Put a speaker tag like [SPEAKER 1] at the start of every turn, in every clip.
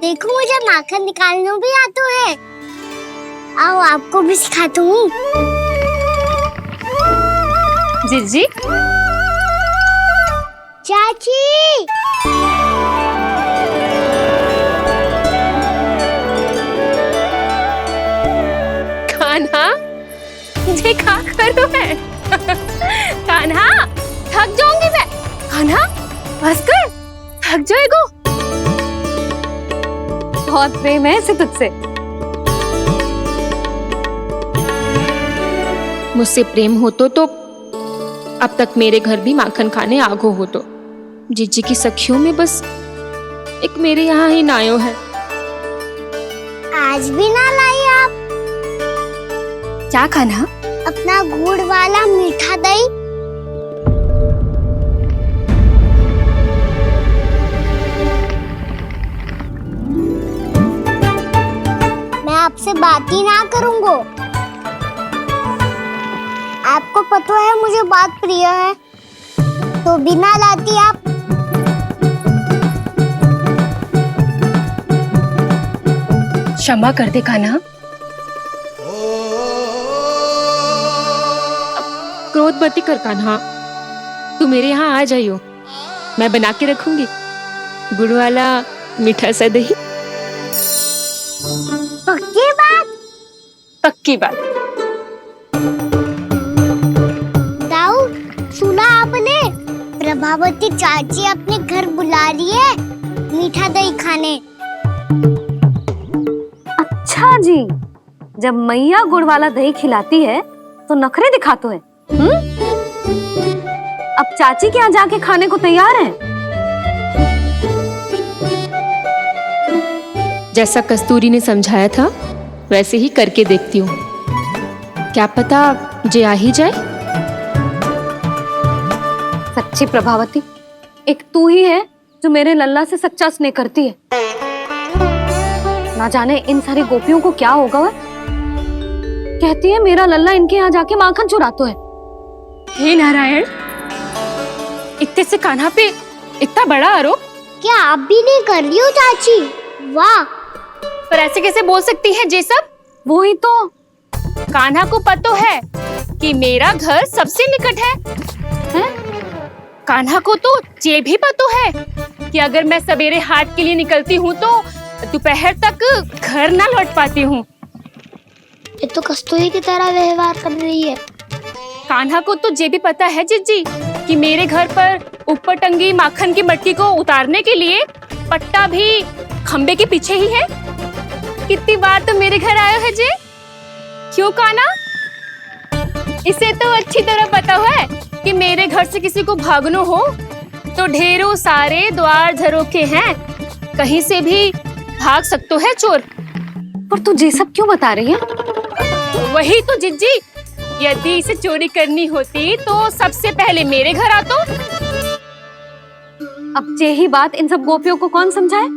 [SPEAKER 1] देखो मुझे माखन निकालना भी आता है। आओ आपको भी सिखाता हूँ।
[SPEAKER 2] जीजी,
[SPEAKER 1] चाची,
[SPEAKER 2] कान्हा ये क्या कर रहे है? कान्हा थक जाऊंगी मैं। कान्हा बस कर, थक जाएगा। बहुत प्रेम है इसे तुझसे। मुझसे प्रेम हो तो अब तक मेरे घर भी माखन खाने आगो हो। तो जीजी की सखियों में बस एक मेरे यहाँ ही नायो है।
[SPEAKER 1] आज भी ना लाई आप?
[SPEAKER 2] क्या खाना?
[SPEAKER 1] अपना गुड़ वाला मीठा दही। मैं आपसे बात ही ना करूंगा। आपको पता है मुझे बात प्रिय है, तो बिना लाती आप।
[SPEAKER 2] क्षमा कर दे कान्हा। क्रोध मत कर कान्हा, तू मेरे यहाँ आ जाइयो। मैं बना के रखूंगी गुड़ वाला मीठा सा दही।
[SPEAKER 1] पक्की बात?
[SPEAKER 2] पक्की बात।
[SPEAKER 1] दाऊ, सुना आपने? प्रभावती चाची अपने घर बुला रही है मीठा दही खाने।
[SPEAKER 3] अच्छा जी, जब मैया गुड़ वाला दही खिलाती है तो नखरे दिखाते हैं। अब चाची के यहाँ जाके खाने को तैयार हैं।
[SPEAKER 2] जैसा कस्तूरी ने समझाया था वैसे ही करके देखती हूँ। क्या पता जे आ ही जाए।
[SPEAKER 3] सच्ची प्रभावती, एक तू ही है जो मेरे लल्ला से सच्चा स्नेह करती है। ना जाने इन सारी गोपियों को क्या होगा। वह कहती है मेरा लल्ला इनके यहाँ जाके माखन चुराता है।
[SPEAKER 2] हे नारायण, इतने से कान्हा पे इतना बड़ा आरोप।
[SPEAKER 1] क्या आप भी नहीं कर रही हो चाची? वाह!
[SPEAKER 2] पर ऐसे कैसे बोल सकती है जे सब?
[SPEAKER 3] वो ही तो।
[SPEAKER 2] कान्हा को पता है कि मेरा घर सबसे निकट है? कान्हा को तो ये भी पता है कि अगर मैं सवेरे हाट के लिए निकलती हूँ तो दोपहर तक घर ना लौट पाती हूँ।
[SPEAKER 1] ये तो कस्तूरी की तरह व्यवहार कर रही है।
[SPEAKER 2] कान्हा को तो ये भी पता है जीजी कि मेरे घर पर ऊपर टंगी माखन की मटकी को उतारने के लिए पट्टा भी खंबे के पीछे ही है। कितनी बार तो मेरे घर आया है जे। क्यों कान्हा? इसे तो अच्छी तरह पता है कि मेरे घर से किसी को भागना हो तो ढेरों सारे द्वार झरोखे हैं, कहीं से भी भाग सकते है चोर।
[SPEAKER 3] पर तू ये सब क्यों बता रही है?
[SPEAKER 2] वही तो जिज्जी, यदि इसे चोरी करनी होती तो सबसे पहले मेरे घर आतो।
[SPEAKER 3] अब यही बात इन सब गोपियों को कौन समझाए?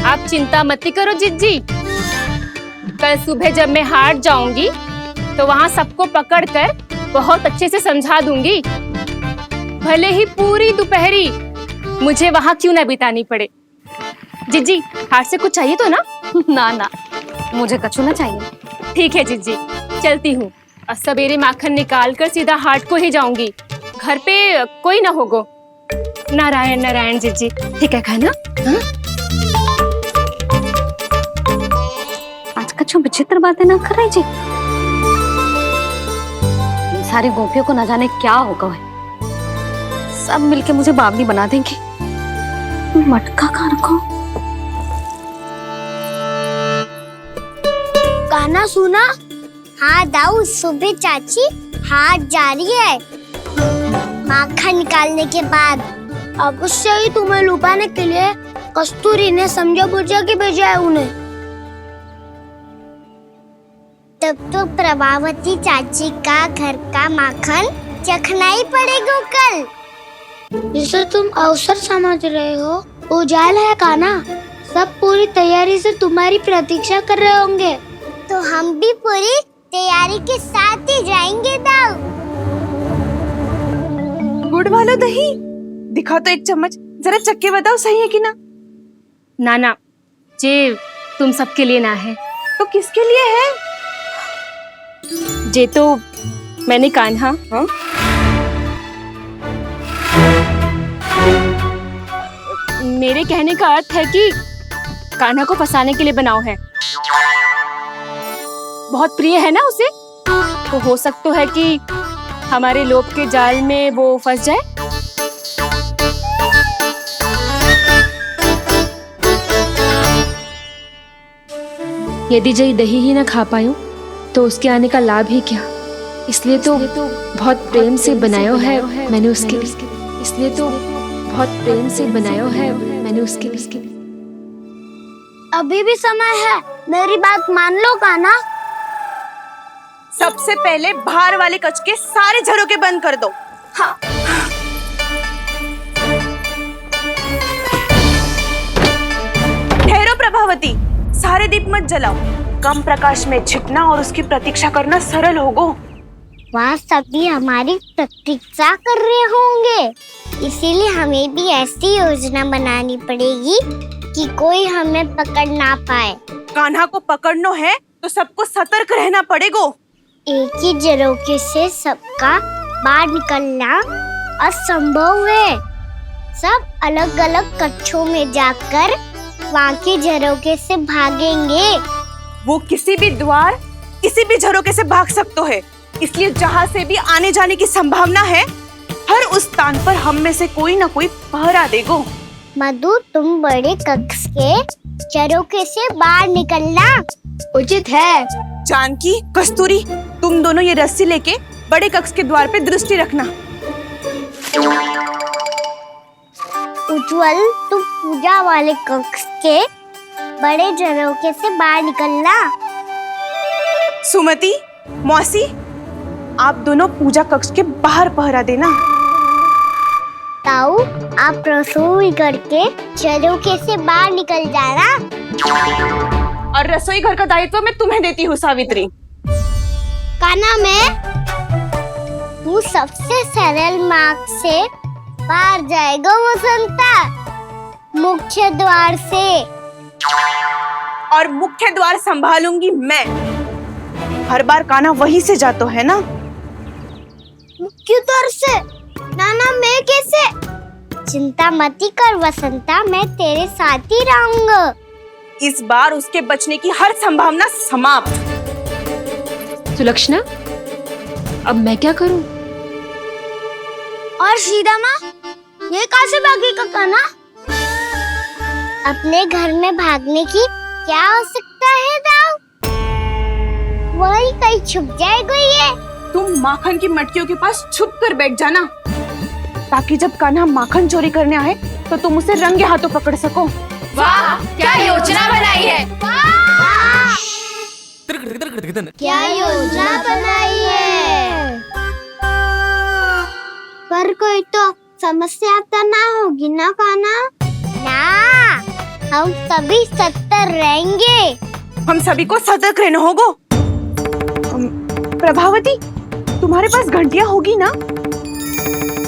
[SPEAKER 2] आप चिंता मत करो जिज्जी, कल सुबह जब मैं हाट जाऊंगी तो वहाँ सबको पकड़कर बहुत अच्छे से समझा दूंगी। भले ही पूरी दोपहरी मुझे वहाँ क्यों ना बितानी पड़े। जिज्जी, हाट से कुछ चाहिए तो ना?
[SPEAKER 3] ना ना, मुझे कछु ना चाहिए।
[SPEAKER 2] ठीक है जिज्जी, चलती हूँ। सवेरे माखन निकाल कर सीधा हाट को ही जाऊंगी। घर पे कोई ना होगो। नारायण नारायण जिज्जी। ठीक है खाना? हाँ?
[SPEAKER 3] आज कछु विचित्र बातें ना कर रही जी। इन सारी गोपियों को न जाने क्या होगा। सब मिलके मुझे बावली बना देंगी। मटका कहाँ रखो?
[SPEAKER 1] गाना सुना? हाँ दाऊ, सुबह चाची हाट जा रही है माखन निकालने के बाद। अवश्य ही तुम्हें लुभाने के लिए कस्तूरी ने समझा बुझा के भेजा है उन्हें। तब तो प्रभावती चाची का घर का माखन चखना ही पड़ेगा कल। जिसे तुम अवसर समझ रहे हो, उजाला है कान्हा। सब पूरी तैयारी से तुम्हारी प्रतीक्षा कर रहे होंगे। तो हम भी पूरी तैयारी के साथ ही जाएंगे दाऊ।
[SPEAKER 4] गुड़ वाला दही दिखाओ तो एक चम्मच, जरा चख के बताओ सही है कि ना।
[SPEAKER 2] ना, जे तुम सबके लिए ना है।
[SPEAKER 4] तो किसके लिए है?
[SPEAKER 2] जे तो मैंने कान्हा
[SPEAKER 4] हाँ?
[SPEAKER 2] मेरे कहने का अर्थ है कि कान्हा को फंसाने के लिए बनाओ है। बहुत प्रिय है ना उसे, तो हो सकता है कि हमारे लोभ के जाल में वो फंस जाए। यदि जय दही ही ना खा पायूं तो उसके आने का लाभ ही क्या। इसलिए तो बहुत प्रेम से बनाया है मैंने उसके लिए। इसलिए तो बहुत प्रेम से बनाया है मैंने उसके लिए।
[SPEAKER 1] अभी भी समय है, मेरी बात मान लो कान्हा।
[SPEAKER 4] सबसे पहले बाहर वाले कच के सारे झरोके बंद कर दो। हाँ। ठहरो प्रभावती, सारे दीप मत जलाओ। कम प्रकाश में छिपना और उसकी प्रतीक्षा करना सरल होगा।
[SPEAKER 1] वहाँ सभी हमारी प्रतीक्षा कर रहे होंगे, इसीलिए हमें भी ऐसी योजना बनानी पड़ेगी कि कोई हमें पकड़ ना पाए।
[SPEAKER 4] कान्हा को पकड़ना है तो सबको सतर्क रहना पड़ेगा।
[SPEAKER 1] एक ही झरोके से सबका बाहर निकलना असंभव है। सब अलग अलग कक्षों में जाकर वहाँ के झरोके से भागेंगे।
[SPEAKER 4] वो किसी भी द्वार, किसी भी झरोके से भाग सकते है, इसलिए जहाँ से भी आने जाने की संभावना है, हर उस स्थान पर हम में से कोई ना कोई पहरा देगा।
[SPEAKER 1] मधु, तुम बड़े कक्ष के झरोके से बाहर निकलना उचित है।
[SPEAKER 4] जानकी, कस्तूरी, तुम दोनों ये रस्सी लेके बड़े कक्ष के द्वार पे दृष्टि रखना।
[SPEAKER 1] उज्जवल, तुम पूजा वाले कक्ष के बड़े झरोके से बाहर निकलना।
[SPEAKER 4] सुमति, मौसी, आप दोनों पूजा कक्ष के बाहर पहरा देना।
[SPEAKER 1] ताऊ, आप रसोई करके झरोके से बाहर निकल जाना।
[SPEAKER 4] और रसोई घर का दायित्व मैं तुम्हें देती हूँ सावित्री।
[SPEAKER 1] कान्हा, मैं तू सबसे सरल मार्ग से बाहर जाएगा वसंता, मुख्य द्वार से।
[SPEAKER 4] और मुख्य द्वार संभालूंगी मैं। हर बार कान्हा वहीं से जाता है ना।
[SPEAKER 1] मुख्य द्वार से? नाना, मैं कैसे? चिंता मत कर वसंता, मैं तेरे साथ ही रहूंगा।
[SPEAKER 4] इस बार उसके बचने की हर संभावना समाप्त।
[SPEAKER 2] सुलक्षणा, अब मैं क्या करूं?
[SPEAKER 1] और सीधा माँ, ये कहाँ से भागेगा कान्हा? अपने घर में भागने की क्या हो सकता है दाऊ? वही कहीं छुप जाएगा ये।
[SPEAKER 4] तुम माखन की मटकियों के पास छुप कर बैठ जाना, ताकि जब कान्हा माखन चोरी करने आए तो तुम उसे रंगे हाथों पकड़ सको।
[SPEAKER 2] वाह, क्या योजना बनाई है!
[SPEAKER 1] क्या योजना बनाई है! पर कोई तो समस्या तो ना होगी ना कान्हा? ना, हम सभी सतर्क रहेंगे।
[SPEAKER 4] हम सभी को सतर्क रहना होगा। प्रभावती, तुम्हारे पास घंटियां होगी ना?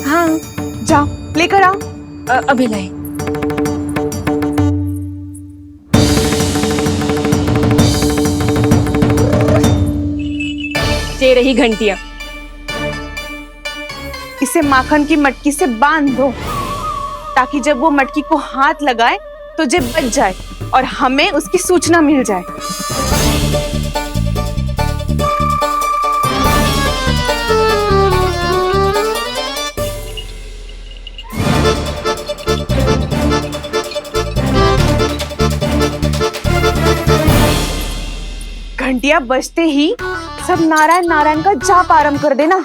[SPEAKER 2] हाँ,
[SPEAKER 4] जाओ लेकर आओ।
[SPEAKER 2] अभी लाए। ये रही घंटियां।
[SPEAKER 4] इसे माखन की मटकी से बांध दो, ताकि जब वो मटकी को हाथ लगाए तो जे बच जाए और हमें उसकी सूचना मिल जाए। घंटियां बजते ही सब नारायण नारायण का जाप आरंभ कर देना,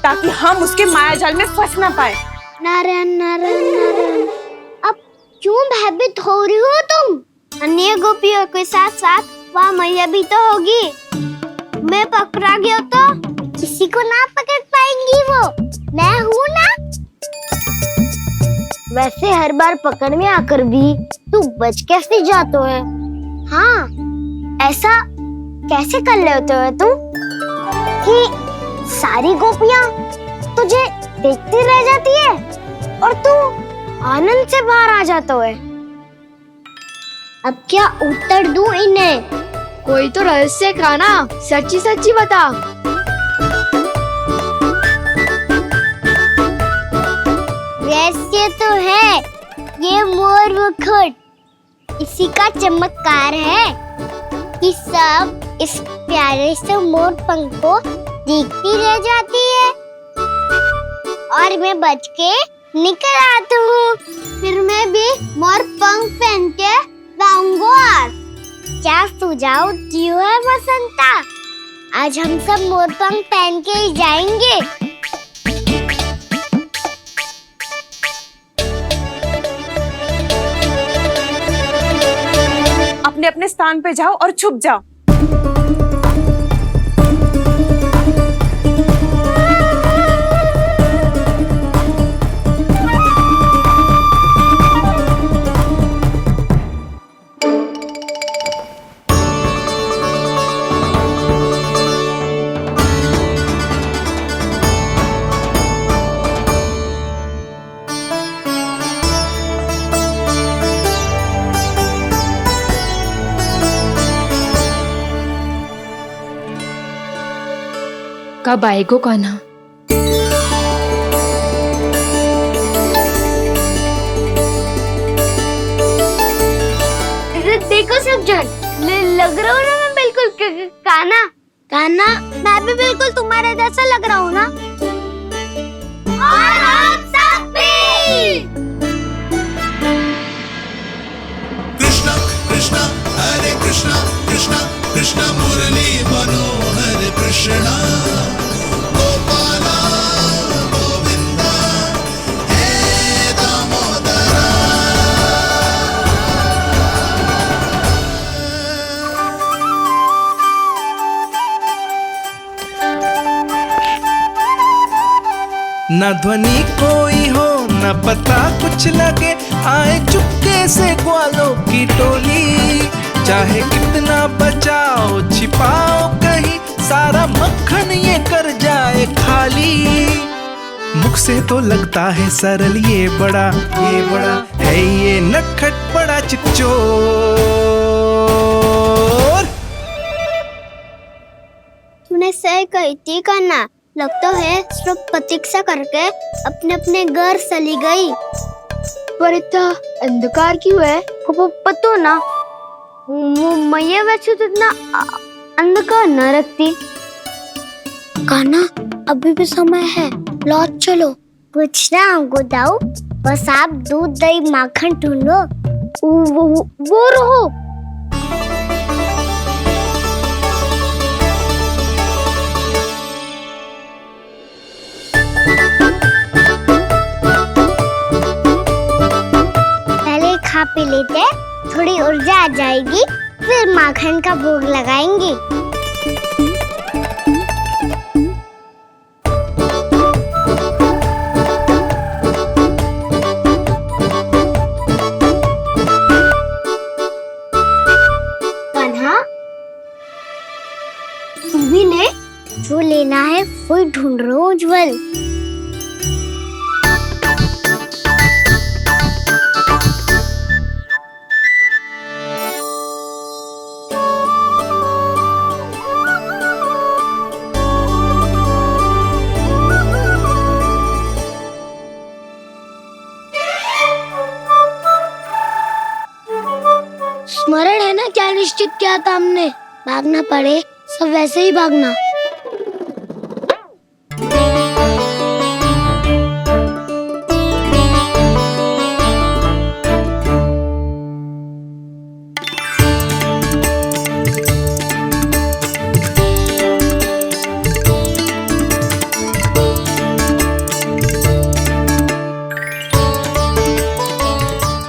[SPEAKER 4] ताकि हम उसके मायाजाल में फंस ना पाए।
[SPEAKER 1] नारायण नारायण नारायण। अब क्यों भयभीत हो रही हो तुम? अन्य गोपियों के साथ साथ वहाँ मैया भी तो होगी। मैं पकड़ा गया तो किसी को ना पकड़ पाएंगी वो, मैं हूँ ना। वैसे हर बार पकड़ में आकर भी तू बच कैसे जाता है? हाँ, ऐसा कैसे कर लेते हो तुम कि सारी गोपियाँ तुझे देखती रह जाती है और तू आनंद से बाहर आ जाता है? अब क्या उत्तर दूं इन्हें? कोई तो रहस्य का ना, सच्ची सच्ची बता। रहस्य तो है, ये मोर मुकुट इसी का चमत्कार है कि सब इस प्यारे से मोर पंख को देखती रह जाती है और मैं बच के निकल आता हूँ। फिर मैं भी मोर पंख पहन के गाऊंगा। क्या सुझाव दियो है बसंता? आज हम सब मोर पंख पहन के ही जाएंगे।
[SPEAKER 4] अपने अपने स्थान पे जाओ और छुप जाओ।
[SPEAKER 2] कब आएगो कान्हा?
[SPEAKER 1] देखो सब जन, लग रहा हूँ ना मैं बिल्कुल कान्हा। कान्हा, मैं भी बिल्कुल तुम्हारे जैसा लग रहा हूँ ना? और हम सब भी।
[SPEAKER 5] कृष्णा कृष्णा हरे कृष्णा कृष्णा कृष्णा मुरली मनोहर कृष्णा गोपाला गोविंदा हे दामोदरा।
[SPEAKER 6] न ध्वनि कोई हो न पता कुछ लगे, आए चुपके से ग्वालों की टोली। चाहे कितना बचाओ छिपाओ कहीं, सारा मक्खन ये कर जाए खाली। मुख से तो लगता है सरल, ये बड़ा है ये नटखट बड़ा चिकचोर।
[SPEAKER 1] तूने सही कही थी कान्हा। लगता है सब प्रतीक्षा करके अपने अपने घर चली गई। पर इतना अंधकार क्यों है? पतो ना, मैं वैसे तो इतना अंधकार न रखती। कान्हा, अभी भी समय है, लौट चलो। कुछ ना हमको दाऊ, बस आप दूध दही माखन ढूंढो। वो रहो। पहले खा पी लेते, थोड़ी ऊर्जा आ जाएगी, फिर माखन का भोग लगाएंगे। कान्हा, तू भी ले, जो लेना है वही ढूंढ रहा हूँ उज्जवल। स्मरण है ना क्या निश्चित किया था हमने? भागना पड़े सब वैसे ही भागना।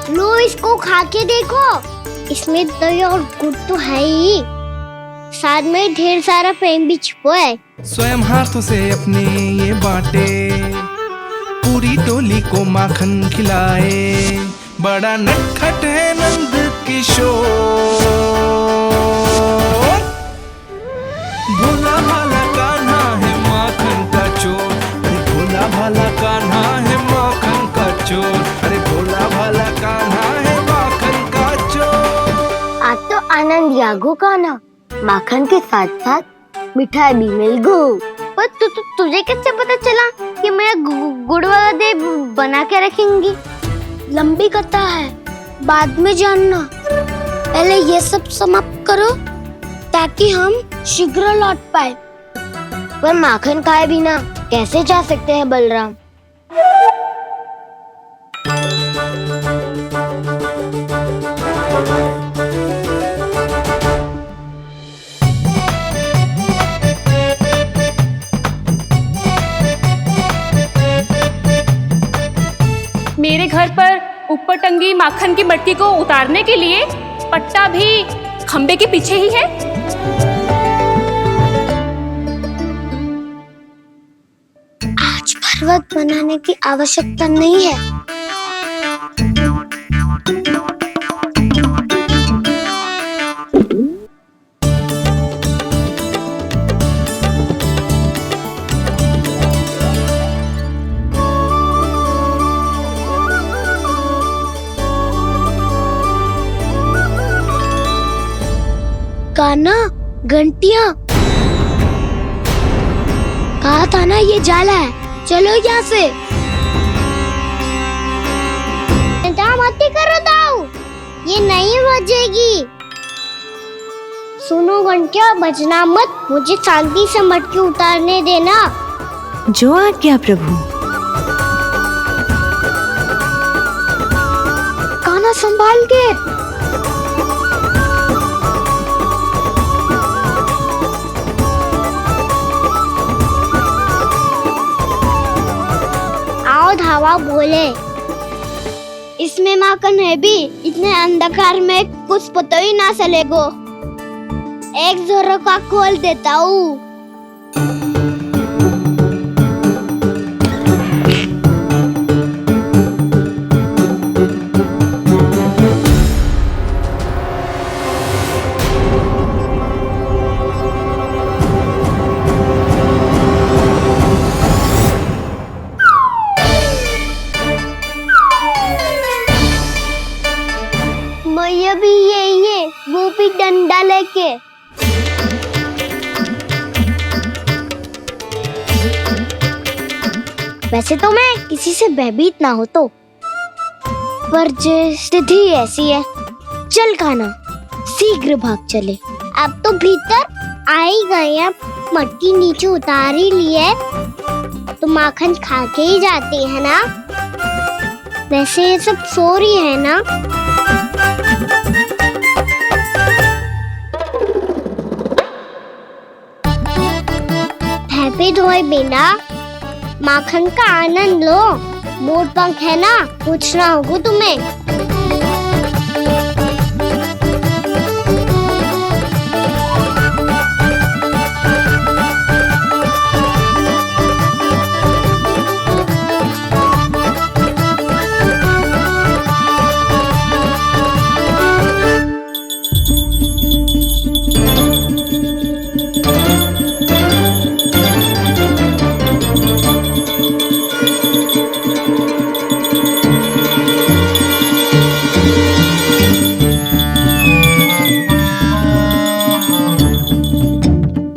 [SPEAKER 1] लो, इसको खा के देखो, इसमें दही और गुड़ तो है ही, साथ में ढेर सारा प्रेम भी छुपा है।
[SPEAKER 6] स्वयं हाथों से अपने ये बांटे, पूरी टोली को माखन खिलाए। बड़ा नटखट है नंद किशोर, भोला भाला कान्हा है माखन का चोर। अरे भोला भाला कान्हा है माखन का चोर। अरे भोला भाला कान्हा है माखन का चोर।
[SPEAKER 1] जागो कान्हा, माखन के साथ साथ मिठाई भी मिल गो। पर तुझे कैसे पता चला कि मैं गुड़ वाला देव बना के रखेंगी? लंबी कथा है, बाद में जानना। पहले ये सब समाप्त करो ताकि हम शीघ्र लौट पाए। पर माखन खाए बिना कैसे जा सकते हैं बलराम?
[SPEAKER 2] मेरे घर पर ऊपर टंगी माखन की मटकी को उतारने के लिए पट्टा भी खंबे के पीछे ही है।
[SPEAKER 1] आज पर्वत बनाने की आवश्यकता नहीं है। कान्हा, घंटियां, कहा था ना ये जाला है, चलो यहाँ से। मत करो दाऊ, ये नहीं बजेगी। सुनो घंटियां, बजना मत, मुझे शांति से मटकी उतारने देना।
[SPEAKER 4] जो आज्ञा प्रभु।
[SPEAKER 1] कान्हा संभाल के। धावा बोले, इसमें माखन है भी, इतने अंधकार में कुछ पता ही ना चलेगो। एक जोरों का खोल देता हूँ। भी ये वो भी डंडा लेके। वैसे तो मैं किसी से भयभीत ना हो तो, पर स्थिति ऐसी है। चल कान्हा, शीघ्र भाग चले। अब तो भीतर आ ही गए, अब मटकी नीचे उतार ही लिए तो माखन खा के ही जाते हैं ना। वैसे ये सब सो रही है ना। पे धोए बिना माखन का आनंद लो। मोट पंख है ना, पूछना होगा तुम्हें।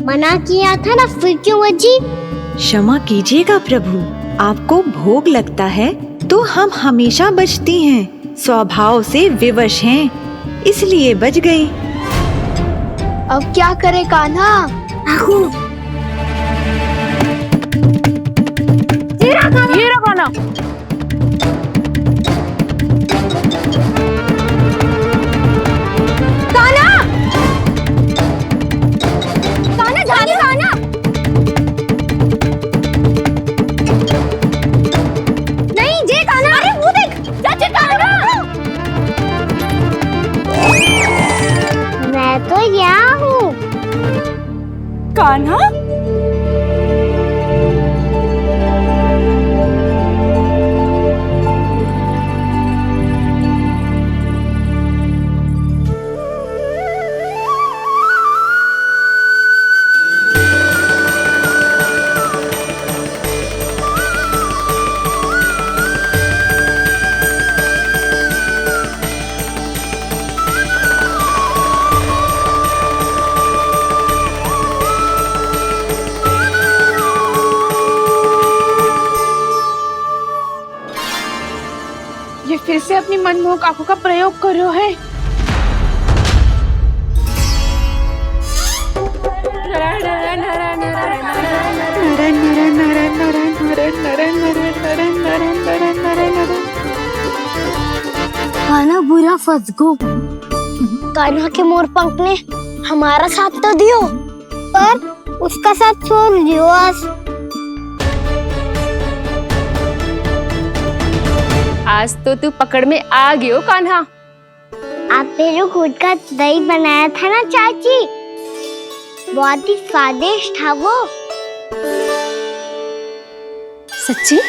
[SPEAKER 1] मना किया था ना, फिर क्यों बजी?
[SPEAKER 4] क्षमा कीजिएगा प्रभु, आपको भोग लगता है तो हम हमेशा बजती हैं। स्वभाव से विवश हैं, इसलिए बज गई।
[SPEAKER 1] अब क्या करे कान्हा?
[SPEAKER 2] ये रहा कान्हा।
[SPEAKER 1] मैं तो यहाँ हूँ।
[SPEAKER 4] कान्हा, ये फिर से अपनी मनमोहक आंखों का प्रयोग कर रहे हैं।
[SPEAKER 1] कान्हा बुरा फंस गो। कान्हा के मोर पंख ने हमारा साथ तो दियो, पर उसका साथ छोड़ दियो।
[SPEAKER 2] आज तो तू पकड़ में आ गई हो कान्हा।
[SPEAKER 1] आपने जो खुद का दही बनाया था ना चाची, बहुत ही स्वादिष्ट था वो।
[SPEAKER 2] सच्ची?